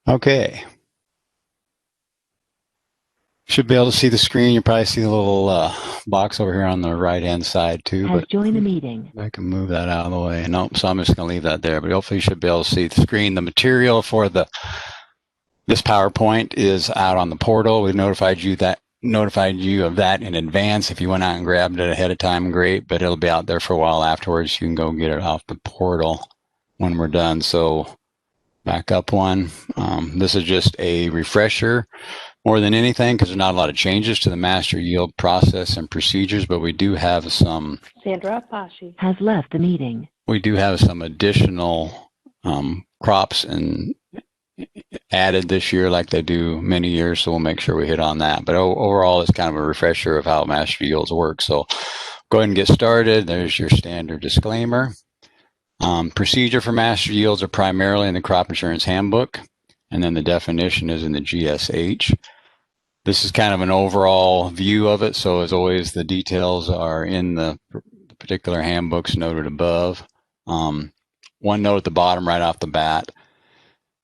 Okay. Should be able to see the screen. You probably see the little box over here on the right-hand side too. Has but joined the meeting. I can move that out of the way. Nope, so I'm just going to leave that there. But hopefully you should be able to see the screen. The material for this PowerPoint is out on the portal. We notified you of that in advance. If you went out and grabbed it ahead of time, great. But it'll be out there for a while afterwards. You can go get it off the portal when we're done. So back up one. This is just a refresher more than anything, because there's not a lot of changes to the master yield process and procedures, but we do have some. Sandra Apache has left the meeting. We do have some additional crops and added this year like they do many years, so we'll make sure we hit on that. But overall, it's kind of a refresher of how master yields work. So go ahead and get started. There's your standard disclaimer. Procedure for master yields are primarily in the crop insurance handbook, and then the definition is in the GSH. This is kind of an overall view of it. So as always, the details are in the particular handbooks noted above. One note at the bottom right off the bat,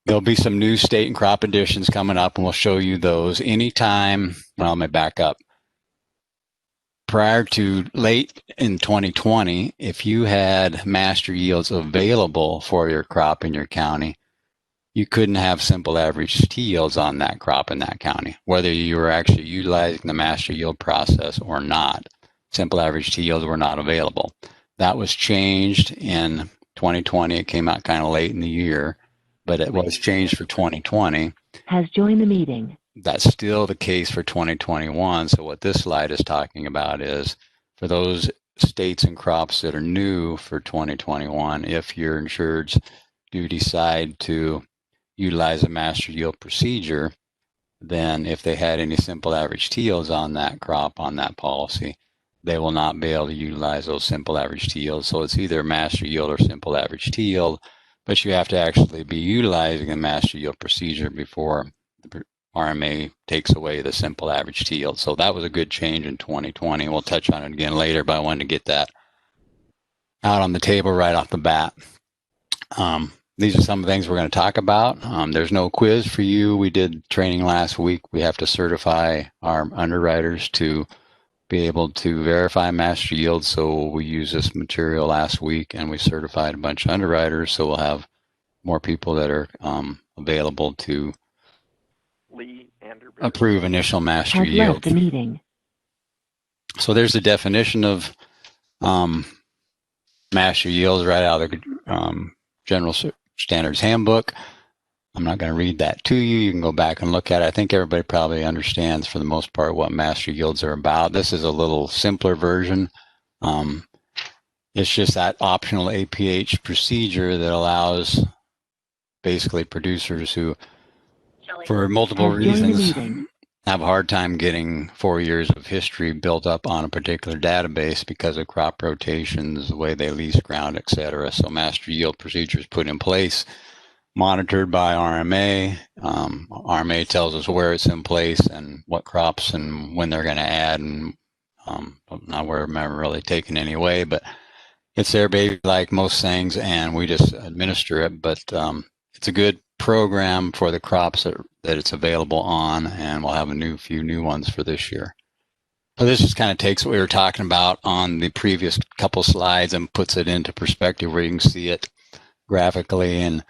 there'll be some new state and crop additions coming up, and we'll show you those anytime. Well, let me back up. Prior to late in 2020, if you had master yields available for your crop in your county, you couldn't have simple average T yields on that crop in that county, whether you were actually utilizing the master yield process or not. Simple average T yields were not available. That was changed in 2020. It came out kind of late in the year, but it was changed for 2020. Has joined the meeting. That's still the case for 2021. So what this slide is talking about is for those states and crops that are new for 2021, if your insureds do decide to utilize a master yield procedure, then if they had any simple average T yields on that crop, on that policy, they will not be able to utilize those simple average T yields. So it's either master yield or simple average T yield, but you have to actually be utilizing a master yield procedure before the RMA takes away the simple average T yield. So that was a good change in 2020. We'll touch on it again later, but I wanted to get that out on the table right off the bat. These are some of the things we're going to talk about. There's no quiz for you. We did training last week. We have to certify our underwriters to be able to verify master yield. So we used this material last week and we certified a bunch of underwriters. So we'll have more people that are available to approve initial master yield. Left the meeting. So there's the definition of master yields right out of the General Standards Handbook. I'm not going to read that to you. You can go back and look at it. I think everybody probably understands for the most part what master yields are about. This is a little simpler version. It's just that optional APH procedure that allows basically producers who, for multiple reasons, have a hard time getting 4 years of history built up on a particular database because of crop rotations, the way they lease ground, etc. So master yield procedures put in place, monitored by RMA. RMA tells us where it's in place and what crops and when they're going to add, and not where I'm really taking any away, but it's their baby like most things, and we just administer it. But it's a good program for the crops that it's available on, and we'll have a few new ones for this year. So this just kind of takes what we were talking about on the previous couple slides and puts it into perspective where you can see it graphically. And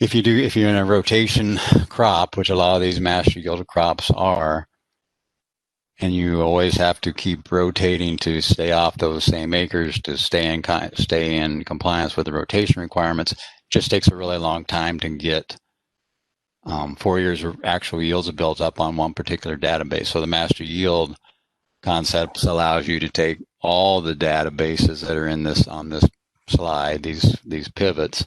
if you're in a rotation crop, which a lot of these master yield crops are, and you always have to keep rotating to stay off those same acres to stay in compliance with the rotation requirements, it just takes a really long time to get 4 years of actual yields built up on one particular database. So the master yield concepts allows you to take all the databases that are on this slide, these pivots,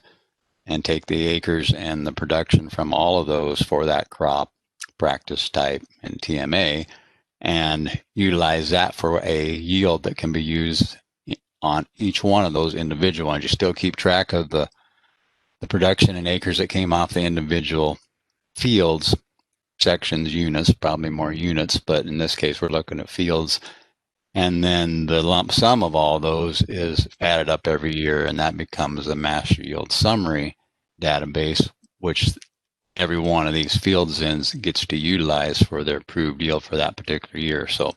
and take the acres and the production from all of those for that crop, practice type, and TMA, and utilize that for a yield that can be used on each one of those individual ones. You still keep track of the production in acres that came off the individual fields, sections, units, probably more units, but in this case we're looking at fields. And then the lump sum of all those is added up every year, and that becomes the master yield summary database, which every one of these fields in gets to utilize for their approved yield for that particular year. So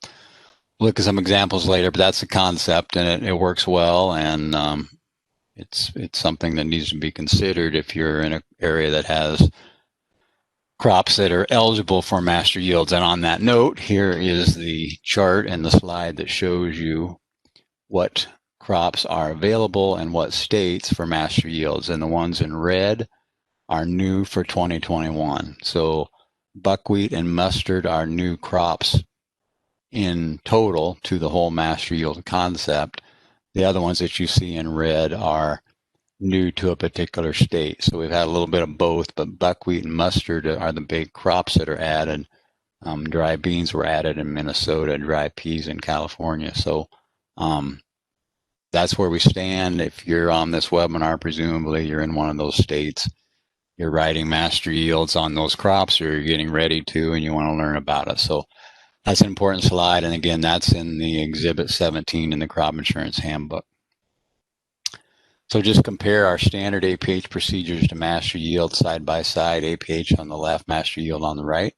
look at some examples later, but that's the concept, and it works well, and it's something that needs to be considered if you're in an area that has crops that are eligible for master yields. And on that note, here is the chart and the slide that shows you what crops are available in what states for master yields. And the ones in red are new for 2021. So buckwheat and mustard are new crops in total to the whole master yield concept. The other ones that you see in red are new to a particular state. So we've had a little bit of both, but buckwheat and mustard are the big crops that are added. Dry beans were added in Minnesota, dry peas in California. So that's where we stand. If you're on this webinar, presumably you're in one of those states. You're writing master yields on those crops, or you're getting ready to, and you want to learn about it. So that's an important slide. And again, that's in the Exhibit 17 in the Crop Insurance Handbook. So just compare our standard APH procedures to master yield side by side, APH on the left, master yield on the right.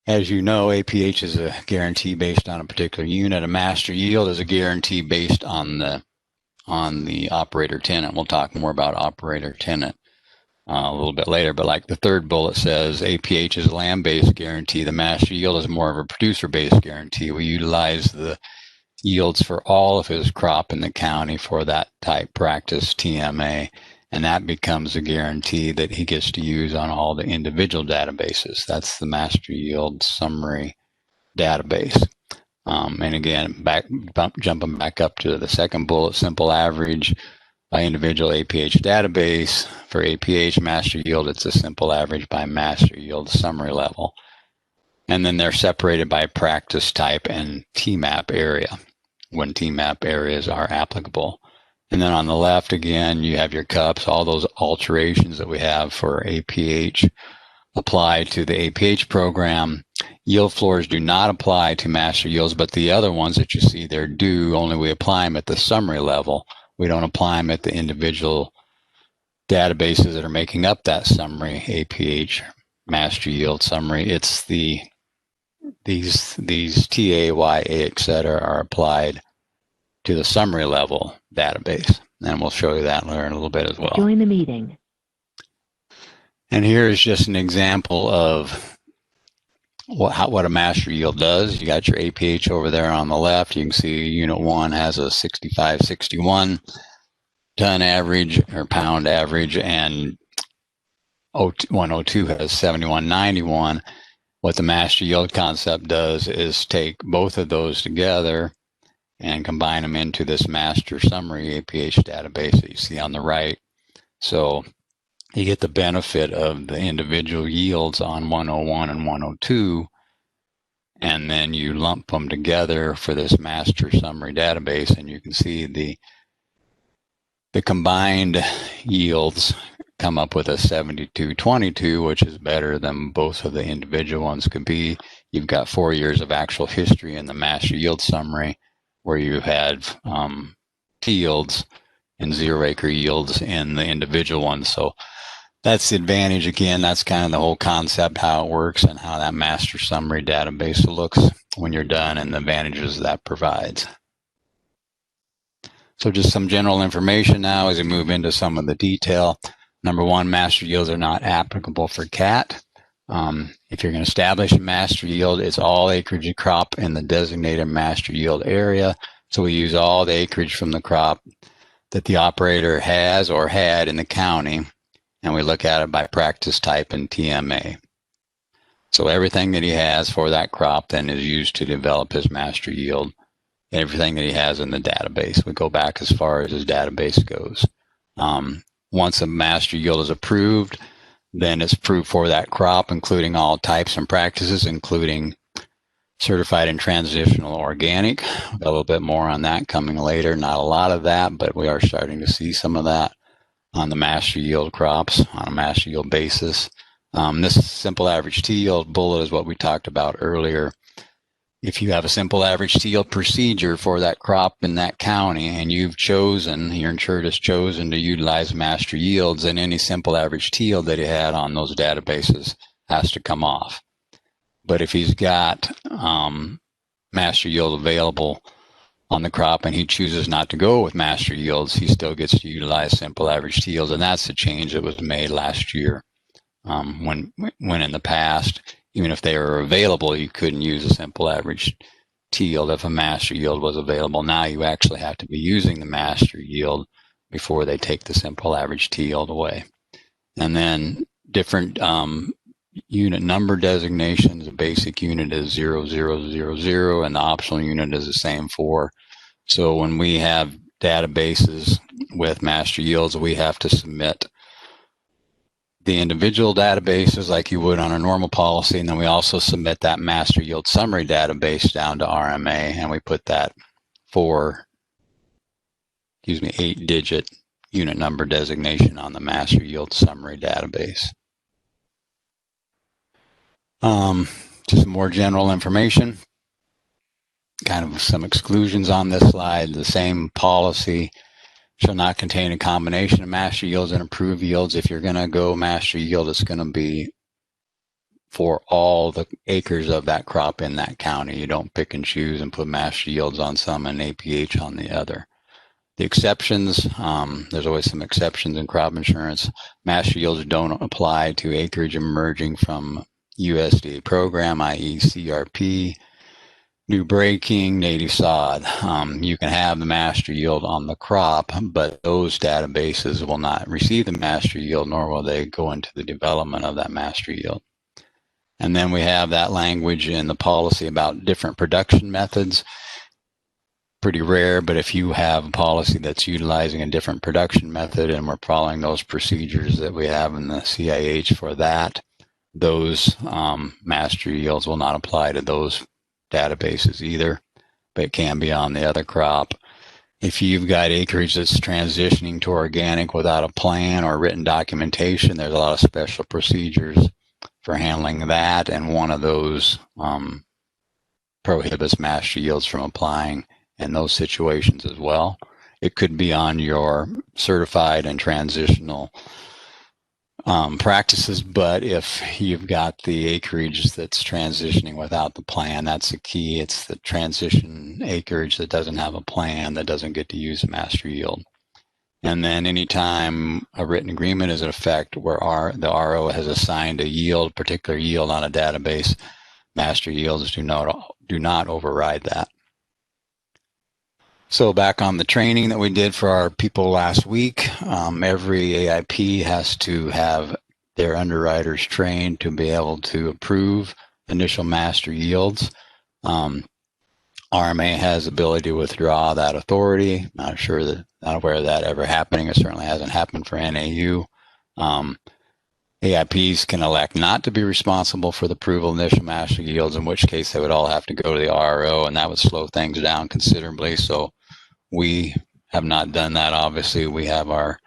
As you know, APH is a guarantee based on a particular unit. A master yield is a guarantee based on the operator tenant. We'll talk more about operator tenant a little bit later, but like the third bullet says, APH is land-based guarantee. The master yield is more of a producer-based guarantee. We utilize the yields for all of his crop in the county for that type practice, TMA, and that becomes a guarantee that he gets to use on all the individual databases. That's the master yield summary database. And again, jumping back up to the second bullet, simple average by individual APH database. For APH master yield, it's a simple average by master yield summary level. And then they're separated by practice type and TMAP area, when TMAP areas are applicable. And then on the left, again, you have your cups, all those alterations that we have for APH apply to the APH program. Yield floors do not apply to master yields, but the other ones that you see there do, only we apply them at the summary level. We don't apply them at the individual databases that are making up that summary APH master yield summary. It's these TAYA, et cetera, are applied to the summary level database. And we'll show you that in a little bit as well. Join the meeting. And here is just an example of what a master yield does. You got your APH over there on the left. You can see Unit 1 has a 6561 ton average or pound average, and 102 has 7191. What the master yield concept does is take both of those together and combine them into this master summary APH database that you see on the right. So you get the benefit of the individual yields on 101 and 102, and then you lump them together for this master summary database, and you can see the combined yields come up with a 7222, which is better than both of the individual ones could be. You've got 4 years of actual history in the master yield summary, where you had T yields and 0 acre yields in the individual ones. So that's the advantage. Again, that's kind of the whole concept, how it works and how that master summary database looks when you're done, and the advantages that provides. So just some general information now as we move into some of the detail. Number one, master yields are not applicable for CAT. If you're going to establish a master yield, it's all acreage crop in the designated master yield area. So we use all the acreage from the crop that the operator has or had in the county, and we look at it by practice type and TMA. So everything that he has for that crop then is used to develop his master yield. Everything that he has in the database. We go back as far as his database goes. Once a master yield is approved, then it's approved for that crop, including all types and practices, including certified and transitional organic. A little bit more on that coming later. Not a lot of that, but we are starting to see some of that on the master yield crops on a master yield basis. This simple average T yield bullet is what we talked about earlier. if you have a simple average yield procedure for that crop in that county and your insured has chosen to utilize master yields, then any simple average yield that he had on those databases has to come off. But if he's got master yield available on the crop and he chooses not to go with master yields, he still gets to utilize simple average yields. And that's the change that was made last year. When in the past, even if they were available, you couldn't use a simple average yield if a master yield was available. Now you actually have to be using the master yield before they take the simple average yield away. And then different unit number designations. The basic unit is 0000, and the optional unit is the same for. So when we have databases with master yields, we have to submit the individual databases like you would on a normal policy, and then we also submit that master yield summary database down to RMA, and we put that 8-digit unit number designation on the master yield summary database. Just more general information, kind of some exclusions on this slide. The same policy shall not contain a combination of master yields and approved yields. If you're going to go master yield, it's going to be for all the acres of that crop in that county. You don't pick and choose and put master yields on some and APH on the other. The exceptions, there's always some exceptions in crop insurance. Master yields don't apply to acreage emerging from USDA program, i.e. CRP, new breaking, native sod. You can have the master yield on the crop, but those databases will not receive the master yield, nor will they go into the development of that master yield. And then we have that language in the policy about different production methods. Pretty rare, but if you have a policy that's utilizing a different production method and we're following those procedures that we have in the CIH for that, those master yields will not apply to those databases either, but it can be on the other crop. If you've got acreage that's transitioning to organic without a plan or written documentation, there's a lot of special procedures for handling that, and one of those prohibits master yields from applying in those situations as well. It could be on your certified and transitional practices, but if you've got the acreage that's transitioning without the plan, that's the key. It's the transition acreage that doesn't have a plan that doesn't get to use a master yield. And then anytime a written agreement is in effect where the RO has assigned a yield, particular yield on a database, master yields do not override that. So back on the training that we did for our people last week, every AIP has to have their underwriters trained to be able to approve initial master yields. RMA has the ability to withdraw that authority. Not aware of that ever happening. It certainly hasn't happened for NAU. AIPs can elect not to be responsible for the approval of initial master yields, in which case they would all have to go to the RO, and that would slow things down considerably. So we have not done that. Obviously, we have our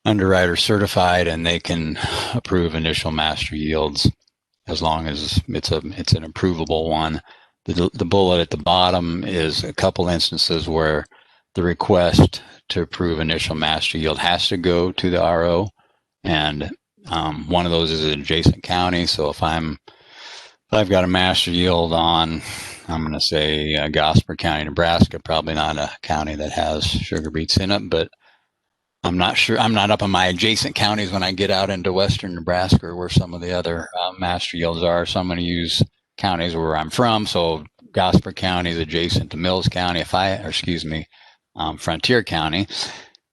underwriters certified, and they can approve initial master yields as long as it's an approvable one. The bullet at the bottom is a couple instances where the request to approve initial master yield has to go to the RO, and one of those is an adjacent county. So if I've got a master yield on, I'm going to say Gosper County, Nebraska, probably not a county that has sugar beets in it, but I'm not sure. I'm not up in my adjacent counties when I get out into western Nebraska or where some of the other master yields are. So I'm going to use counties where I'm from. So Gosper County is adjacent to Mills County. Frontier County.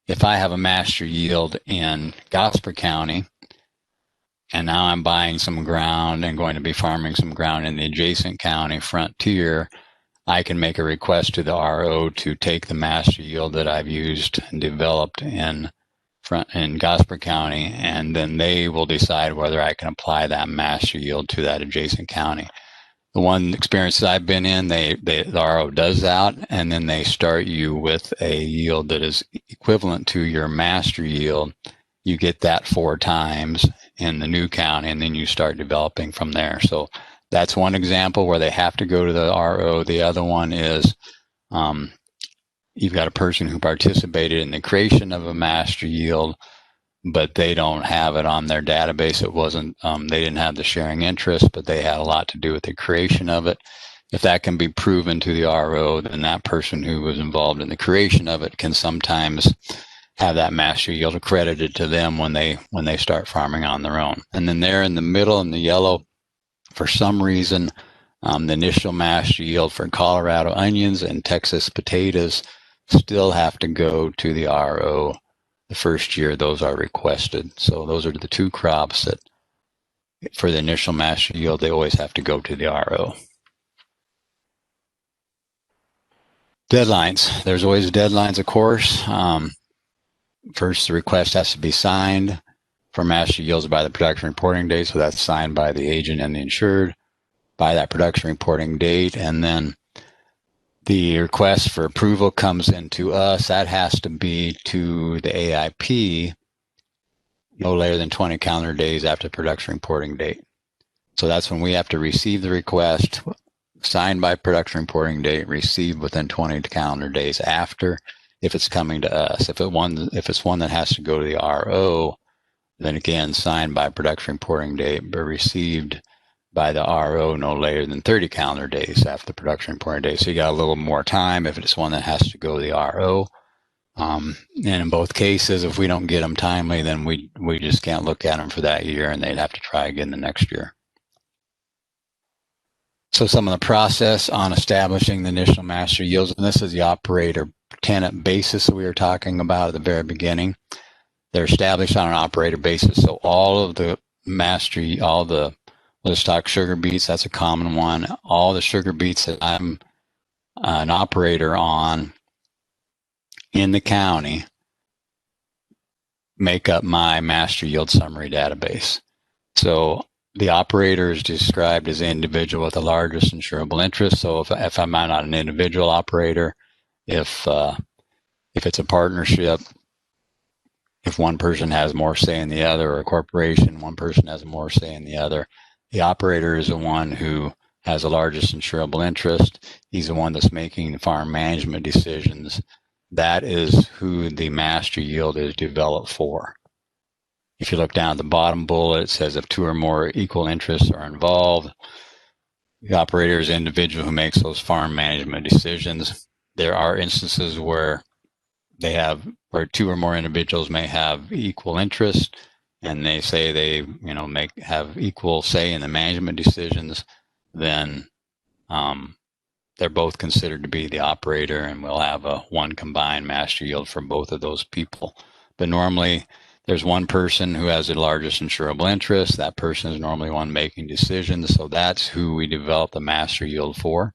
If I have a master yield in Gosper County, and now I'm buying some ground and going to be farming some ground in the adjacent county, Frontier, I can make a request to the RO to take the master yield that I've used and developed in Gosper County, and then they will decide whether I can apply that master yield to that adjacent county. The one experience that I've been in, the RO does that, and then they start you with a yield that is equivalent to your master yield. You get that 4 times in the new county, and then you start developing from there. So that's one example where they have to go to the RO. The other one is you've got a person who participated in the creation of a master yield, but they don't have it on their database. It wasn't, they didn't have the sharing interest, but they had a lot to do with the creation of it. If that can be proven to the RO, then that person who was involved in the creation of it can sometimes have that master yield accredited to them when they start farming on their own. And then there in the middle in the yellow, for some reason, the initial master yield for Colorado onions and Texas potatoes still have to go to the RO the first year those are requested. So those are the two crops that for the initial master yield, they always have to go to the RO. Deadlines. There's always deadlines, of course. First, the request has to be signed for master yields by the production reporting date. So that's signed by the agent and the insured by that production reporting date. And then the request for approval comes into us. That has to be to the AIP no later than 20 calendar days after the production reporting date. So that's when we have to receive the request, signed by production reporting date, received within 20 calendar days after, if it's coming to us. If it's one that has to go to the RO, then again, signed by production reporting date, but received by the RO no later than 30 calendar days after the production reporting date. So you got a little more time if it's one that has to go to the RO. And in both cases, if we don't get them timely, then we just can't look at them for that year, and they'd have to try again the next year. So some of the process on establishing the initial master yields, and this is the operator tenant basis that we were talking about at the very beginning. They're established on an operator basis. So all of the let's talk sugar beets, that's a common one. All the sugar beets that I'm an operator on in the county make up my master yield summary database. So the operator is described as an individual with the largest insurable interest. So if I'm not an individual operator, if it's a partnership, if one person has more say in the other, or a corporation, one person has more say in the other, the operator is the one who has the largest insurable interest. He's the one that's making the farm management decisions. That is who the master yield is developed for. If you look down at the bottom bullet, it says if two or more equal interests are involved, the operator is the individual who makes those farm management decisions. There are instances where two or more individuals may have equal interest, and they say they have equal say in the management decisions, then they're both considered to be the operator, and we'll have one combined master yield for both of those people. But normally there's one person who has the largest insurable interest. That person is normally one making decisions. So that's who we develop the master yield for.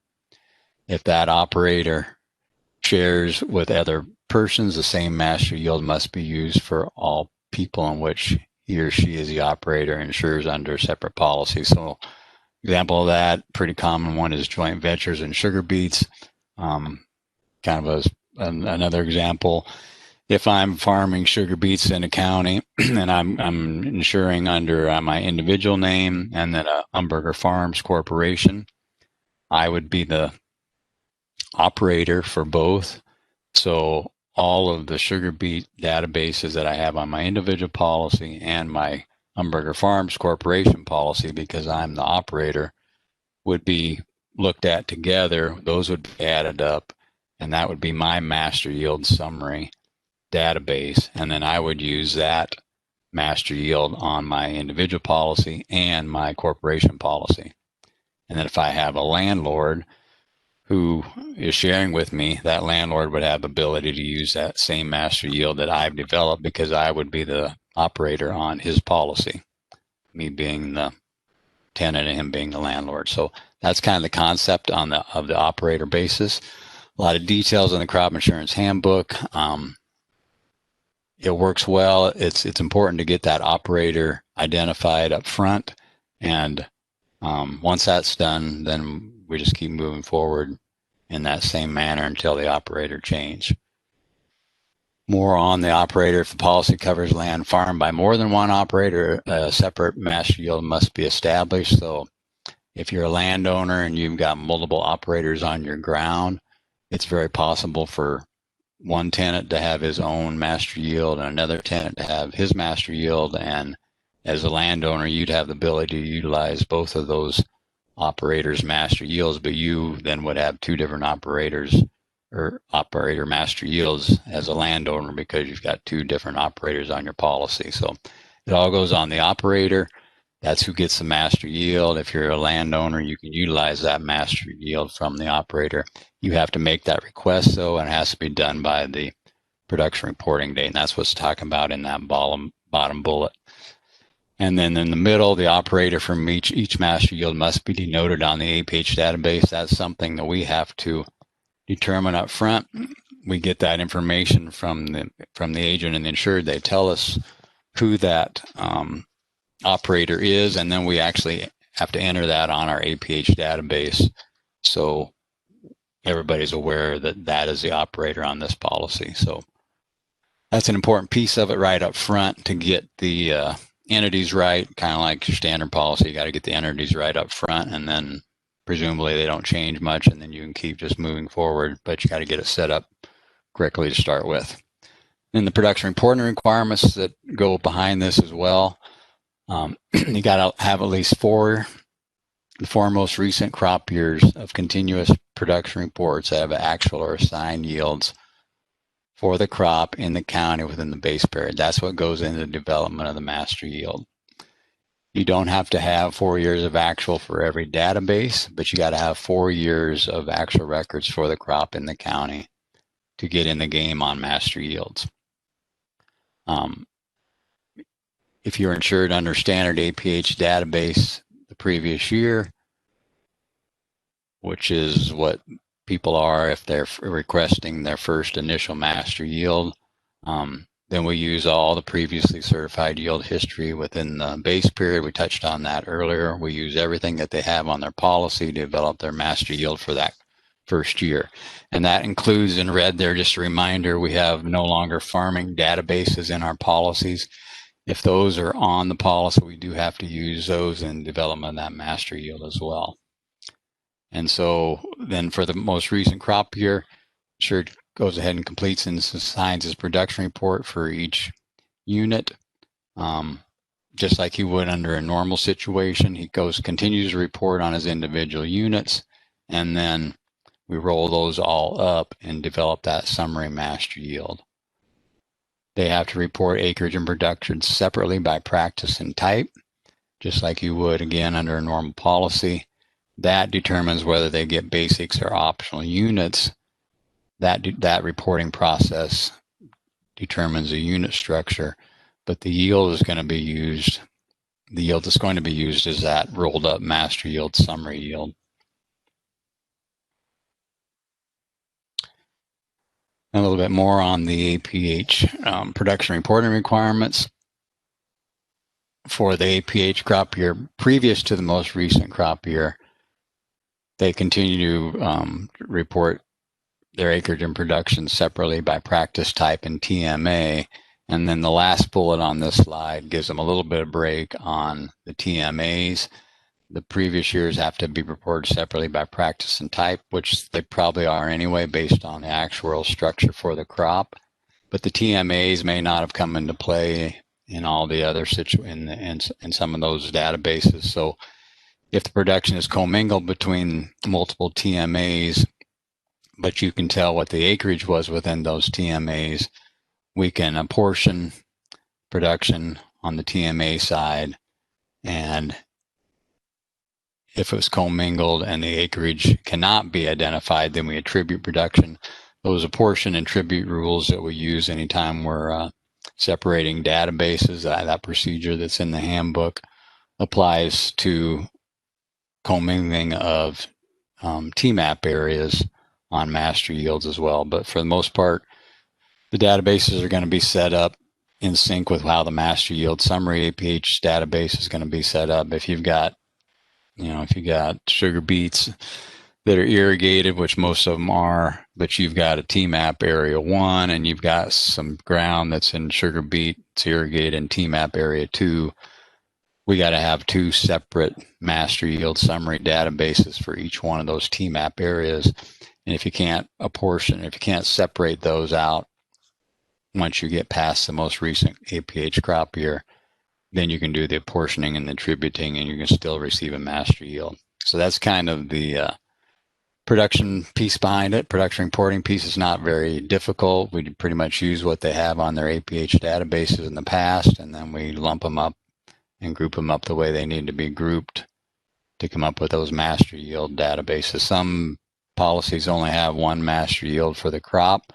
If that operator shares with other persons, the same master yield must be used for all people in which he or she is the operator and insures under separate policies. So example of that, pretty common one is joint ventures and sugar beets. Another example, if I'm farming sugar beets in a county and I'm insuring under my individual name and then a Umberger Farms Corporation, I would be the operator for both. So all of the sugar beet databases that I have on my individual policy and my Umberger Farms Corporation policy, because I'm the operator, would be looked at together. Those would be added up, and that would be my master yield summary database. And then I would use that master yield on my individual policy and my corporation policy. And then if I have a landlord who is sharing with me, that landlord would have ability to use that same master yield that I've developed, because I would be the operator on his policy, me being the tenant and him being the landlord. So that's kind of the concept of the operator basis. A lot of details in the crop insurance handbook. It works well. It's important to get that operator identified up front, and once that's done, then we just keep moving forward in that same manner until the operator change. More on the operator. If the policy covers land farmed by more than one operator, a separate master yield must be established. So If you're a landowner and you've got multiple operators on your ground, it's very possible for one tenant to have his own master yield and another tenant to have his master yield. And as a landowner, you'd have the ability to utilize both of those operators' master yields, but you then would have two different operators or operator master yields as a landowner because you've got two different operators on your policy. So it all goes on the operator. That's who gets the master yield. If you're a landowner, you can utilize that master yield from the operator. You have to make that request, though, and it has to be done by the production reporting date. And that's what's talking about in that bottom bullet. And then in the middle, the operator from each master yield must be denoted on the APH database. That's something that we have to determine up front. We get that information from the agent and the insured. They tell us who that operator is, and then we actually have to enter that on our APH database so everybody's aware that that is the operator on this policy. So that's an important piece of it right up front to get the entities right, kind of like your standard policy. You got to get the entities right up front, and then presumably they don't change much, and then you can keep just moving forward, but you got to get it set up correctly to start with. Then the production reporting requirements that go behind this as well. You got to have at least the four most recent crop years of continuous production reports that have actual or assigned yields for the crop in the county within the base period. That's what goes into the development of the master yield. You don't have to have 4 years of actual for every database, but you got to have 4 years of actual records for the crop in the county to get in the game on master yields. If you're insured under standard APH database the previous year, which is what people are if they're requesting their first initial master yield, then we use all the previously certified yield history within the base period. We touched on that earlier. We use everything that they have on their policy to develop their master yield for that first year. And that includes, in red there, just a reminder, we have no longer farming databases in our policies. If those are on the policy, we do have to use those in development of that master yield as well. And so then for the most recent crop year, sure goes ahead and completes and assigns his production report for each unit. Just like he would under a normal situation, he continues to report on his individual units, and then we roll those all up and develop that summary master yield. They have to report acreage and production separately by practice and type, just like you would again under a normal policy. That determines whether they get basics or optional units. That reporting process determines the unit structure, but the yield is going to be used. The yield that's going to be used is that rolled up master yield summary yield. A little bit more on the APH production reporting requirements. For the APH crop year previous to the most recent crop year, they continue to report their acreage and production separately by practice type and TMA. And then the last bullet on this slide gives them a little bit of break on the TMAs. The previous years have to be reported separately by practice and type, which they probably are anyway based on the actuarial structure for the crop. But the TMAs may not have come into play in all the other in some of those databases. So if the production is commingled between multiple TMAs, but you can tell what the acreage was within those TMAs, we can apportion production on the TMA side, and if it was commingled and the acreage cannot be identified, then we attribute production. Those apportion and tribute rules that we use anytime we're separating databases, that procedure that's in the handbook applies to commingling of TMAP areas on master yields as well. But for the most part, the databases are going to be set up in sync with how the master yield summary APH database is going to be set up. If you've got sugar beets that are irrigated, which most of them are, but you've got a TMAP area 1 and you've got some ground that's in sugar beet, it's irrigated in TMAP area 2, we got to have two separate master yield summary databases for each one of those TMAP areas. And if you can't separate those out once you get past the most recent APH crop year, then you can do the apportioning and the attributing, and you can still receive a master yield. So that's kind of the production piece behind it. Production reporting piece is not very difficult. We pretty much use what they have on their APH databases in the past, and then we lump them up and group them up the way they need to be grouped to come up with those master yield databases. Some policies only have one master yield for the crop,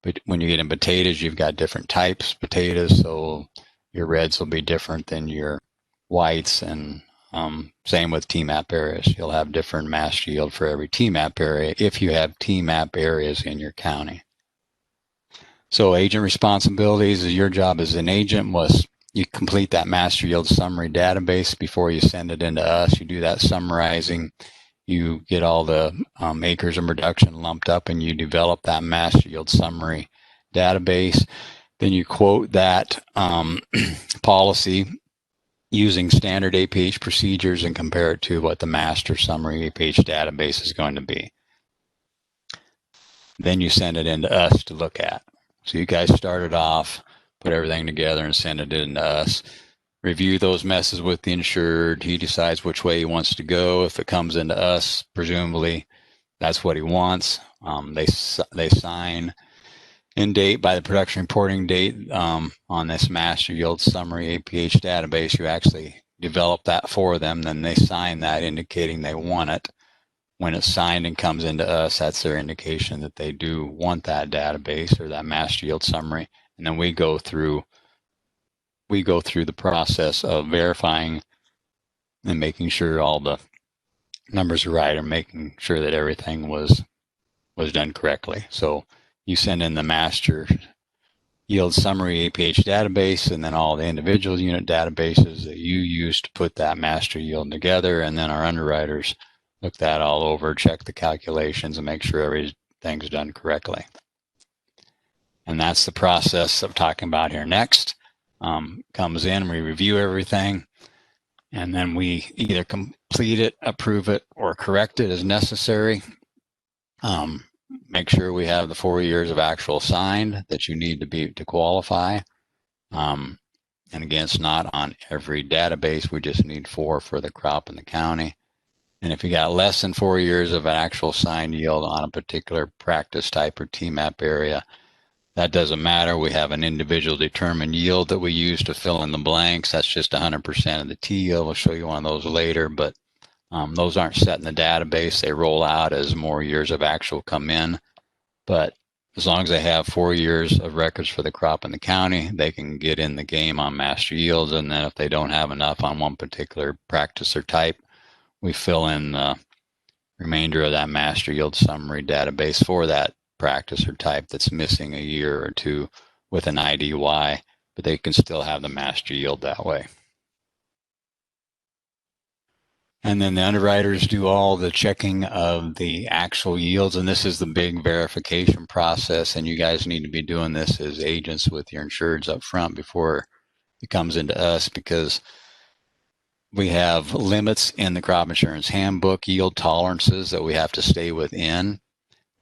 but when you get in potatoes, you've got different types of potatoes, so your reds will be different than your whites, and same with TMAP areas. You'll have different master yield for every TMAP area if you have TMAP areas in your county. So agent responsibilities, your job as an agent was you complete that master yield summary database before you send it into us. You do that summarizing. You get all the acres of production lumped up, and you develop that master yield summary database. Then you quote that policy using standard APH procedures and compare it to what the master summary APH database is going to be. Then you send it into us to look at. So you guys started off, put everything together and send it into us. Review those messes with the insured. He decides which way he wants to go. If it comes into us, presumably that's what he wants. They sign in date by the production reporting date on this master yield summary APH database. You actually develop that for them. Then they sign that indicating they want it. When it's signed and comes into us, that's their indication that they do want that database or that master yield summary. And then we go through the process of verifying and making sure all the numbers are right, or making sure that everything was done correctly. So you send in the master yield summary APH database, and then all the individual unit databases that you use to put that master yield together, and then our underwriters look that all over, check the calculations, and make sure everything's done correctly. And that's the process I'm talking about here next. Comes in, we review everything, and then we either complete it, approve it, or correct it as necessary. Make sure we have the 4 years of actual signed that you need to qualify. And again, it's not on every database. We just need 4 for the crop in the county. And if you got less than 4 years of an actual signed yield on a particular practice type or TMAP area, that doesn't matter. We have an individual determined yield that we use to fill in the blanks. That's just 100% of the T yield. We'll show you one of those later, but those aren't set in the database. They roll out as more years of actual come in. But as long as they have 4 years of records for the crop in the county, they can get in the game on master yields. And then if they don't have enough on one particular practice or type, we fill in the remainder of that master yield summary database for that practice or type that's missing a year or two with an IDY, but they can still have the master yield that way. And then the underwriters do all the checking of the actual yields, and this is the big verification process, and you guys need to be doing this as agents with your insureds up front before it comes into us, because we have limits in the crop insurance handbook, yield tolerances that we have to stay within.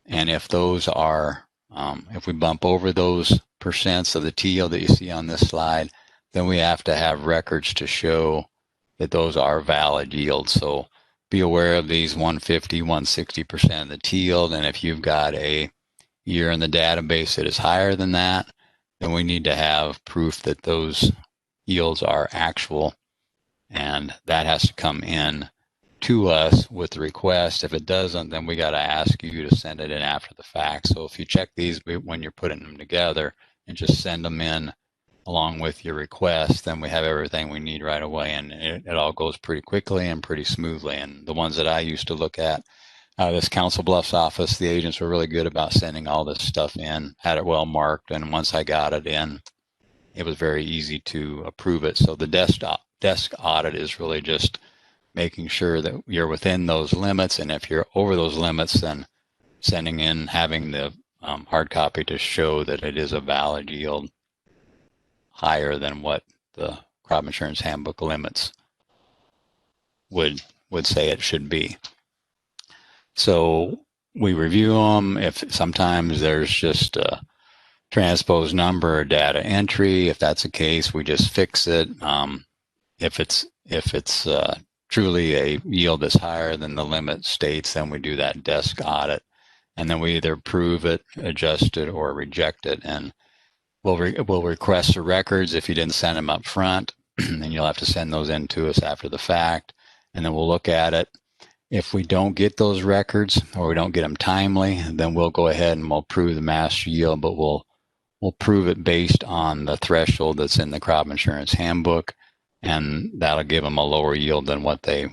And if those are, if we bump over those percents of the T yield that you see on this slide, then we have to have records to show that those are valid yields. So be aware of these 150, 160% of the T yield. And if you've got a year in the database that is higher than that, then we need to have proof that those yields are actual. And that has to come in to us with the request. If it doesn't, then we got to ask you to send it in after the fact. So if you check these when you're putting them together and just send them in along with your request, then we have everything we need right away, and it all goes pretty quickly and pretty smoothly. And the ones that I used to look at out of this Council Bluffs office, the agents were really good about sending all this stuff in, had it well marked, and once I got it in, it was very easy to approve it. So the desk audit is really just making sure that you're within those limits, and if you're over those limits, then sending in, having the hard copy to show that it is a valid yield higher than what the crop insurance handbook limits would say it should be. So we review them. If sometimes there's just a transposed number or data entry, if that's the case, we just fix it. If it's truly a yield that's higher than the limit states, then we do that desk audit, and then we either approve it, adjust it, or reject it. And we'll request the records if you didn't send them up front, and you'll have to send those in to us after the fact, and then we'll look at it. If we don't get those records or we don't get them timely, then we'll go ahead and we'll approve the master yield, but we'll prove it based on the threshold that's in the crop insurance handbook, and that'll give them a lower yield than what they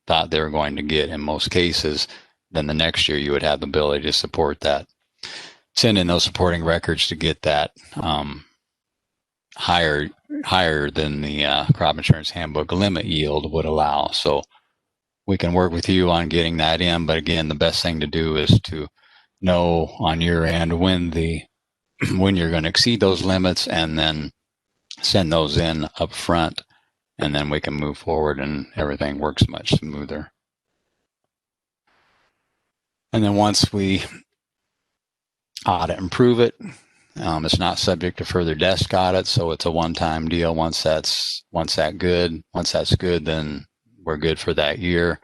thought they were going to get in most cases. Then the next year you would have the ability to support that. Send in those supporting records to get that higher than the crop insurance handbook limit yield would allow. So we can work with you on getting that in, but again, the best thing to do is to know on your end when you're going to exceed those limits, and then send those in up front, and then we can move forward and everything works much smoother. And then once we audit and prove it, it's not subject to further desk audit, so it's a one-time deal. Once that's good, then we're good for that year.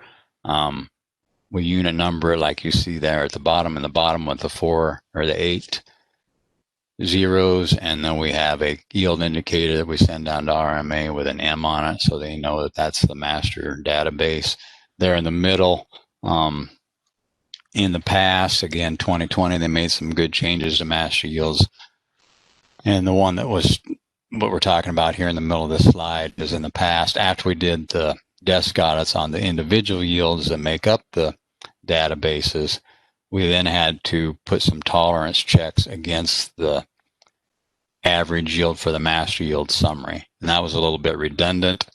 We unit number it like you see there at the bottom, with the 4 or the 8 zeros, and then we have a yield indicator that we send down to RMA with an M on it, so they know that that's the master database. There in the middle, in the past, again, 2020, they made some good changes to master yields, and the one that was what we're talking about here in the middle of this slide is in the past, after we did the desk audits on the individual yields that make up the databases, we then had to put some tolerance checks against the average yield for the master yield summary. And that was a little bit redundant,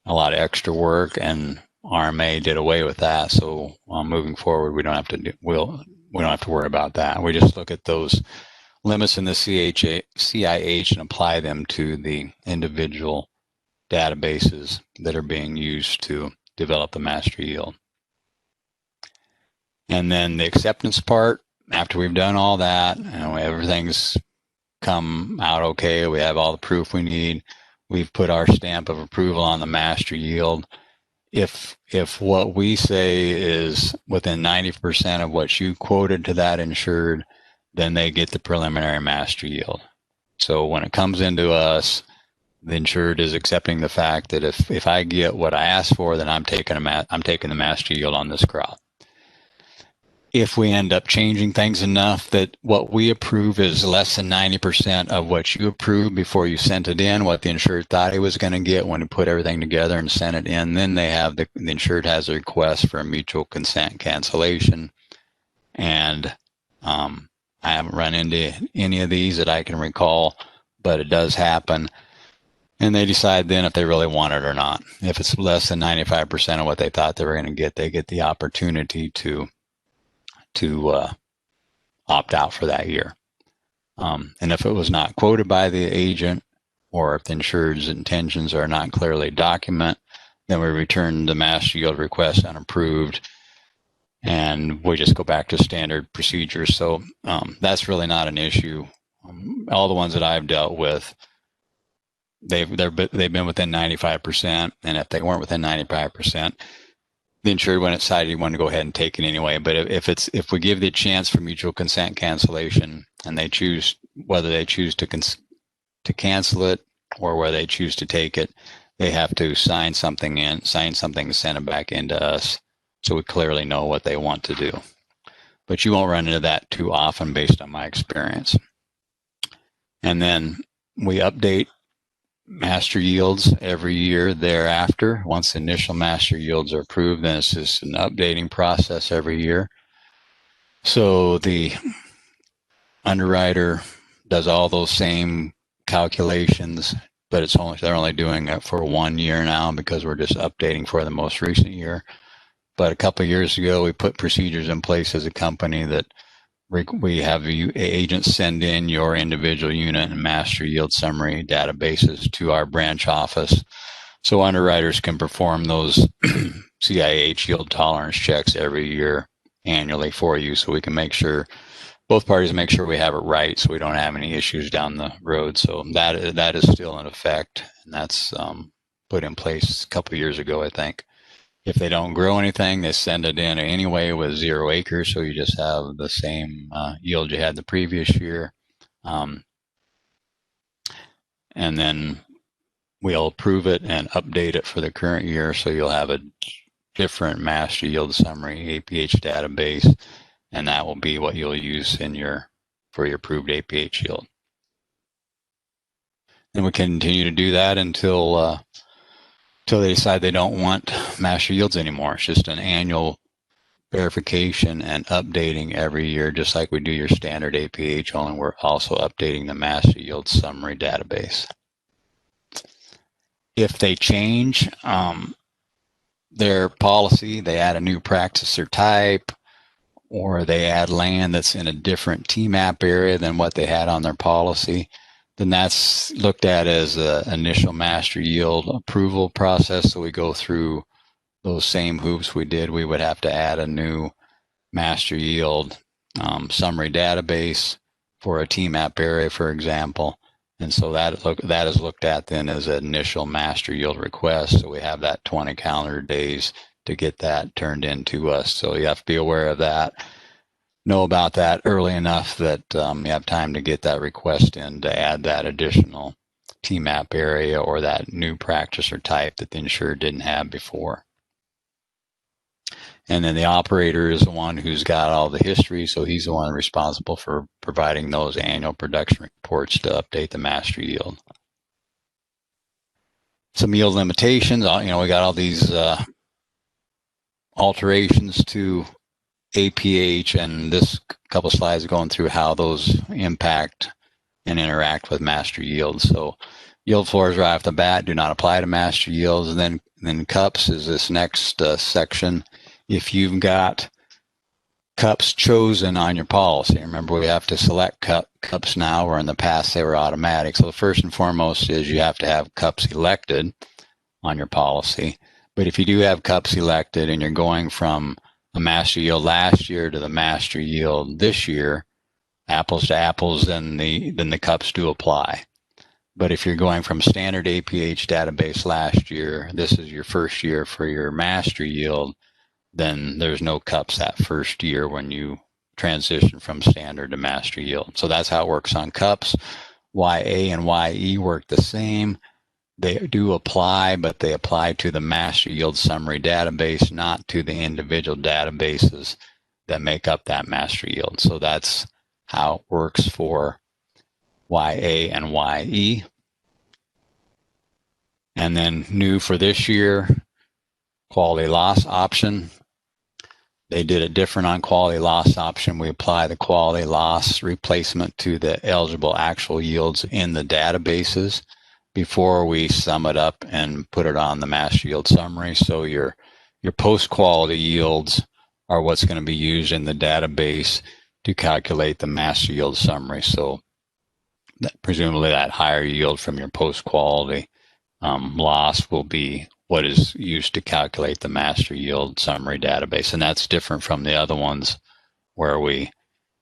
a lot of extra work, and RMA did away with that. So moving forward, we don't have to worry about that. We just look at those limits in the CIH and apply them to the individual databases that are being used to develop the master yield. And then the acceptance part, after we've done all that, everything's come out okay, we have all the proof we need, we've put our stamp of approval on the master yield. If what we say is within 90% of what you quoted to that insured, then they get the preliminary master yield. So when it comes into us, the insured is accepting the fact that if I get what I asked for, then I'm taking the master yield on this crop. If we end up changing things enough that what we approve is less than 90% of what you approved before you sent it in, what the insured thought he was going to get when he put everything together and sent it in, then they have the insured has a request for a mutual consent cancellation. And I haven't run into any of these that I can recall, but it does happen. And they decide then if they really want it or not. If it's less than 95% of what they thought they were going to get, they get the opportunity to opt out for that year. And if it was not quoted by the agent, or if the insured's intentions are not clearly documented, then we return the master yield request unapproved, and we just go back to standard procedures. So that's really not an issue. All the ones that I've dealt with, they've been within 95%, and if they weren't within 95%, the insured, when it decided he wanted to go ahead and take it anyway. But if we give the chance for mutual consent cancellation, and they choose whether they choose to cancel it or whether they choose to take it, they have to sign something and send it back into us, so we clearly know what they want to do. But you won't run into that too often based on my experience. And then we update master yields every year thereafter. Once the initial master yields are approved, then it's just an updating process every year. So the underwriter does all those same calculations, but they're only doing it for 1 year now because we're just updating for the most recent year. But a couple of years ago, we put procedures in place as a company that we have agents send in your individual unit and master yield summary databases to our branch office So underwriters can perform those CIH yield tolerance checks every year annually for you, so we can make sure both parties make sure we have it right, so we don't have any issues down the road. So that is still in effect, and that's put in place a couple of years ago, I think. If they don't grow anything, they send it in anyway with 0 acres, so you just have the same yield you had the previous year. And then we'll approve it and update it for the current year, so you'll have a different master yield summary APH database, and that will be what you'll use for your approved APH yield. And we continue to do that until they decide they don't want master yields anymore. It's just an annual verification and updating every year, just like we do your standard APH, only we're also updating the master yield summary database. If they change their policy, they add a new practice or type, or they add land that's in a different TMAP area than what they had on their policy, then that's looked at as an initial master yield approval process. So we go through those same hoops we did. We would have to add a new master yield summary database for a TMAP area, for example. And so that is looked at then as an initial master yield request. So we have that 20 calendar days to get that turned into us. So you have to be aware of that. Know about that early enough that you have time to get that request in to add that additional TMAP area or that new practice or type that the insured didn't have before. And then the operator is the one who's got all the history, so he's the one responsible for providing those annual production reports to update the master yield. Some yield limitations, we got all these alterations to APH, and this couple slides are going through how those impact and interact with master yields. So yield floors right off the bat do not apply to master yields. And then cups is this next section. If you've got cups chosen on your policy, remember we have to select cups now, where in the past they were automatic. So the first and foremost is you have to have cups elected on your policy. But if you do have cups elected and you're going from a master yield last year to the master yield this year, apples to apples, then the cups do apply. But if you're going from standard APH database last year, this is your first year for your master yield, then there's no cups that first year when you transition from standard to master yield. So that's how it works on cups. YA and YE work the same. They do apply, but they apply to the master yield summary database, not to the individual databases that make up that master yield. So that's how it works for YA and YE. And then new for this year, quality loss option. They did it different on quality loss option. We apply the quality loss replacement to the eligible actual yields in the databases before we sum it up and put it on the master yield summary. So your post-quality yields are what's going to be used in the database to calculate the master yield summary. So presumably that higher yield from your post-quality loss will be what is used to calculate the master yield summary database. And that's different from the other ones where we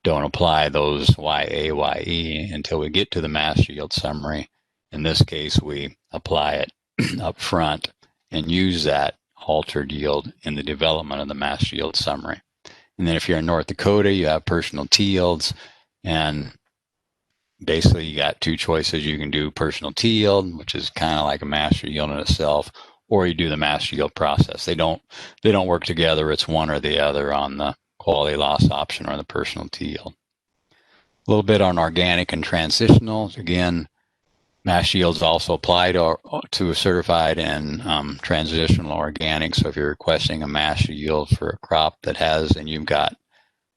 don't apply those YA, YE until we get to the master yield summary. In this case, we apply it up front and use that altered yield in the development of the master yield summary. And then if you're in North Dakota, you have personal T yields, and basically you got two choices. You can do personal T yield, which is kind of like a master yield in itself, or you do the master yield process. They don't work together. It's one or the other on the quality loss option or the personal T yield. A little bit on organic and transitional. Again, master yields also apply to certified and transitional organic. So if you're requesting a master yield for a crop that has, and you've got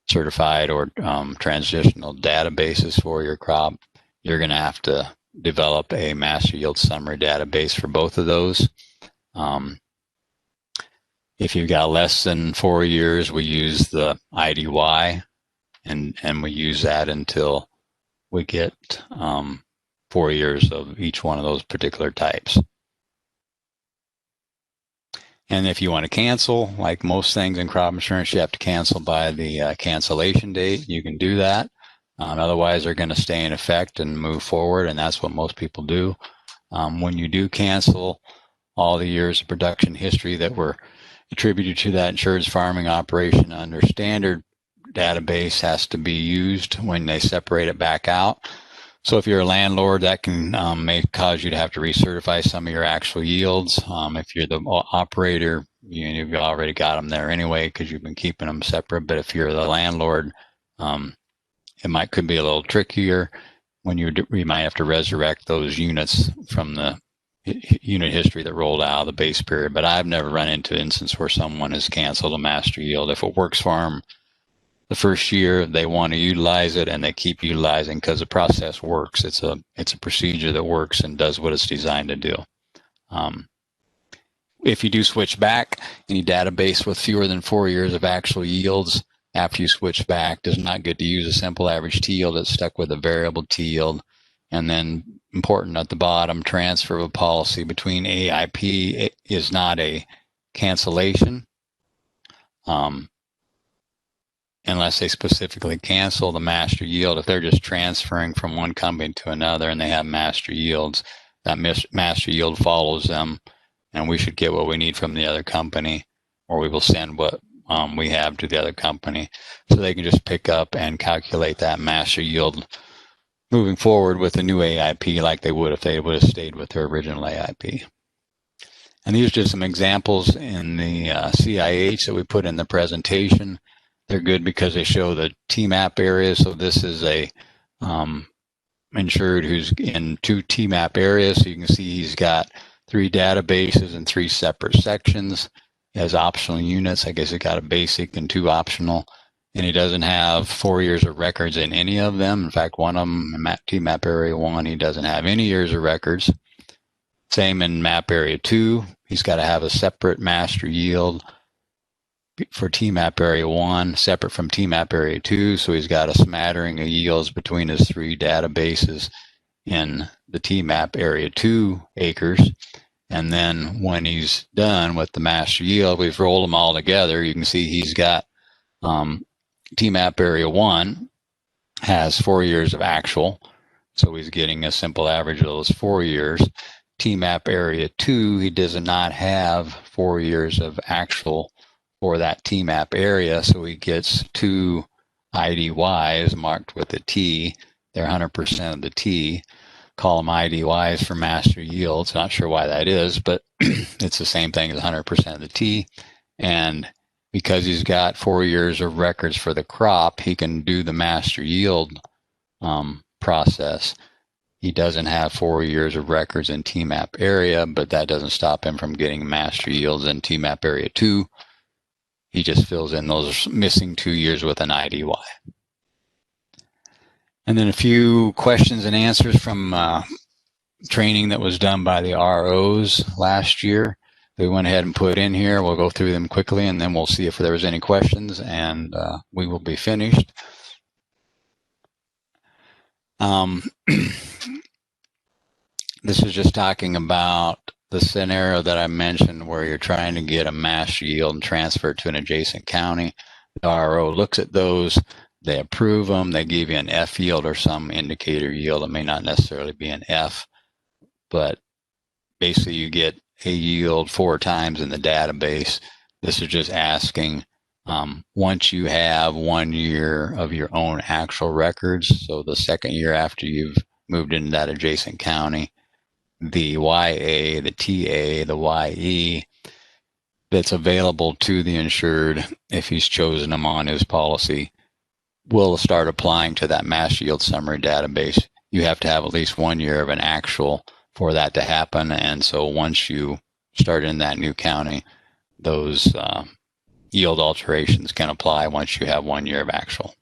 certified or transitional databases for your crop, you're going to have to develop a master yield summary database for both of those. If you've got less than 4 years, we use the IDY, and we use that until we get 4 years of each one of those particular types. And if you want to cancel, like most things in crop insurance, you have to cancel by the cancellation date. You can do that. Otherwise, they're going to stay in effect and move forward, and that's what most people do. When you do cancel, all the years of production history that were attributed to that insurance farming operation under standard database has to be used when they separate it back out. So if you're a landlord, that can may cause you to have to recertify some of your actual yields. If you're the operator, you've already got them there anyway because you've been keeping them separate. But if you're the landlord, it could be a little trickier when you might have to resurrect those units from the unit history that rolled out of the base period. But I've never run into an instance where someone has canceled a master yield. If it works for them the first year, they want to utilize it and they keep utilizing because the process works. It's a procedure that works and does what it's designed to do. If you do switch back, any database with fewer than 4 years of actual yields after you switch back does not get to use a simple average T yield. It's stuck with a variable T yield. And then important at the bottom, transfer of a policy between AIP is not a cancellation. Unless they specifically cancel the master yield. If they're just transferring from one company to another and they have master yields, that master yield follows them, and we should get what we need from the other company, or we will send what we have to the other company. So they can just pick up and calculate that master yield moving forward with a new AIP like they would if they would have stayed with their original AIP. And these are just some examples in the CIH that we put in the presentation. They're good because they show the TMAP areas. So this is a insured who's in 2 TMAP areas. So you can see he's got 3 databases and 3 separate sections. He has optional units. I guess he got a basic and 2 optional. And he doesn't have 4 years of records in any of them. In fact, one of them, TMAP Area 1, he doesn't have any years of records. Same in MAP Area 2. He's got to have a separate master yield for TMAP Area 1, separate from TMAP Area 2. So he's got a smattering of yields between his 3 databases in the TMAP Area 2 acres. And then when he's done with the master yield, we've rolled them all together. You can see he's got TMAP Area 1 has 4 years of actual. So he's getting a simple average of those 4 years. TMAP Area 2, he does not have 4 years of actual for that TMAP area, so he gets 2 IDYs marked with a T. They're 100% of the T. Call them IDYs for master yields. Not sure why that is, but it's the same thing as 100% of the T. And because he's got 4 years of records for the crop, he can do the master yield process. He doesn't have 4 years of records in TMAP area, but that doesn't stop him from getting master yields in TMAP Area 2. He just fills in those missing 2 years with an IDY. And then a few questions and answers from training that was done by the ROs last year. We went ahead and put in here. We'll go through them quickly, and then we'll see if there was any questions, and we will be finished. This is just talking about the scenario that I mentioned where you're trying to get a master yield and transfer it to an adjacent county. The RO looks at those, they approve them, they give you an F yield or some indicator yield. It may not necessarily be an F, but basically you get a yield 4 times in the database. This is just asking once you have 1 year of your own actual records, so the second year after you've moved into that adjacent county, the YA, the TA, the YE that's available to the insured if he's chosen them on his policy will start applying to that master yield summary database. You have to have at least 1 year of an actual for that to happen. And so once you start in that new county, those yield alterations can apply once you have 1 year of actual.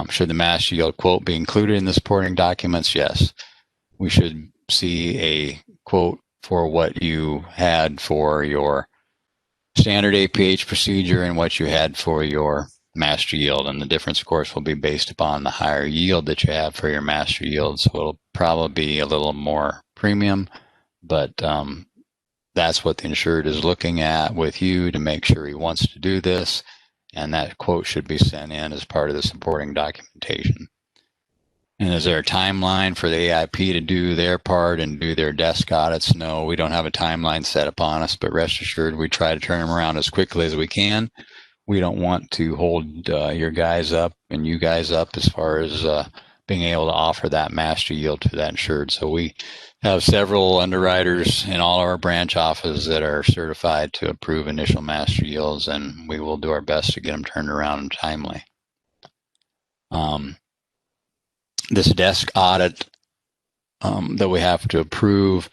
Should the master yield quote be included in the supporting documents? Yes. We should see a quote for what you had for your standard APH procedure and what you had for your master yield. And the difference, of course, will be based upon the higher yield that you have for your master yield. So it'll probably be a little more premium, but that's what the insured is looking at with you to make sure he wants to do this. And that quote should be sent in as part of the supporting documentation. And is there a timeline for the AIP to do their part and do their desk audits? No, we don't have a timeline set upon us, but rest assured we try to turn them around as quickly as we can. We don't want to hold your guys up and you guys up as far as being able to offer that master yield to that insured. So we have several underwriters in all of our branch offices that are certified to approve initial master yields, and we will do our best to get them turned around timely. This desk audit that we have to approve,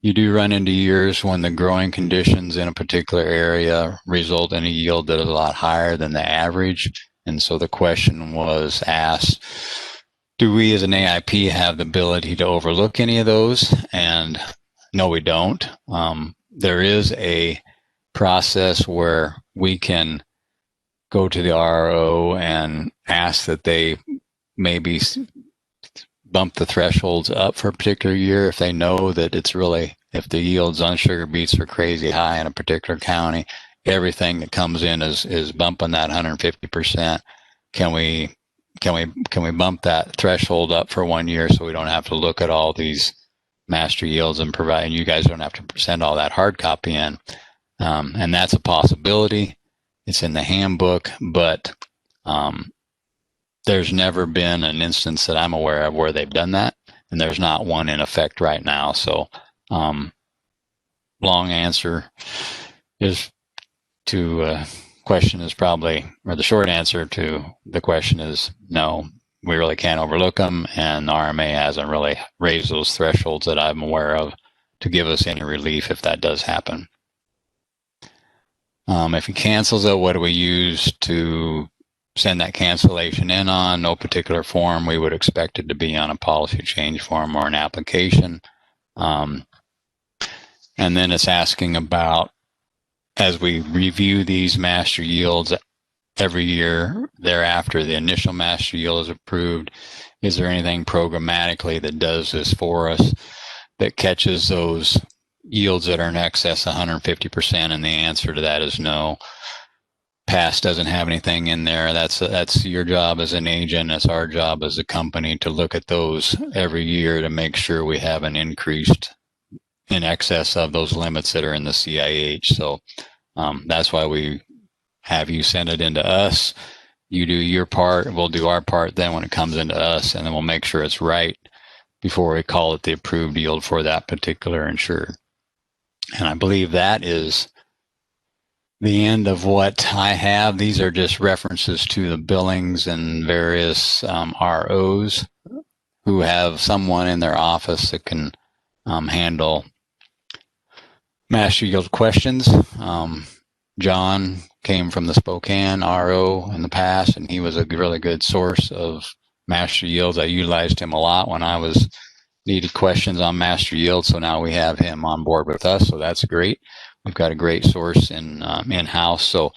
you do run into years when the growing conditions in a particular area result in a yield that is a lot higher than the average. And so the question was asked, do we as an AIP have the ability to overlook any of those? And no, we don't. There is a process where we can go to the RO and ask that they maybe bump the thresholds up for a particular year if they know that it's really, if the yields on sugar beets are crazy high in a particular county, everything that comes in is bumping that 150%. Can we bump that threshold up for 1 year so we don't have to look at all these master yields and provide, and you guys don't have to send all that hard copy in. And that's a possibility. It's in the handbook, but there's never been an instance that I'm aware of where they've done that, and there's not one in effect right now. So long answer is to question is probably, or the short answer to the question is no, we really can't overlook them, and the RMA hasn't really raised those thresholds that I'm aware of to give us any relief if that does happen. If he cancels it, what do we use to send that cancellation in on? No particular form. We would expect it to be on a policy change form or an application. And then it's asking about, as we review these master yields every year thereafter, the initial master yield is approved. Is there anything programmatically that does this for us that catches those yields that are in excess of 150%? And the answer to that is no. Past doesn't have anything in there. That's your job as an agent. It's our job as a company to look at those every year to make sure we have an increased in excess of those limits that are in the CIH. So that's why we have you send it into us. You do your part, we'll do our part then when it comes into us, and then we'll make sure it's right before we call it the approved yield for that particular insured. And I believe that is the end of what I have. These are just references to the billings and various ROs who have someone in their office that can handle master yield questions. John came from the Spokane RO in the past, and he was a really good source of master yields. I utilized him a lot when I was needed questions on master yield, so now we have him on board with us, so that's great. We've got a great source in-house, so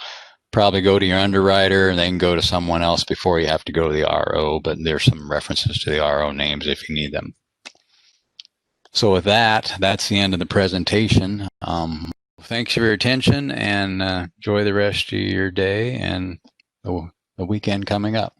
probably go to your underwriter and then go to someone else before you have to go to the RO, but there's some references to the RO names if you need them. So with that, that's the end of the presentation. Thanks for your attention, and enjoy the rest of your day and the weekend coming up.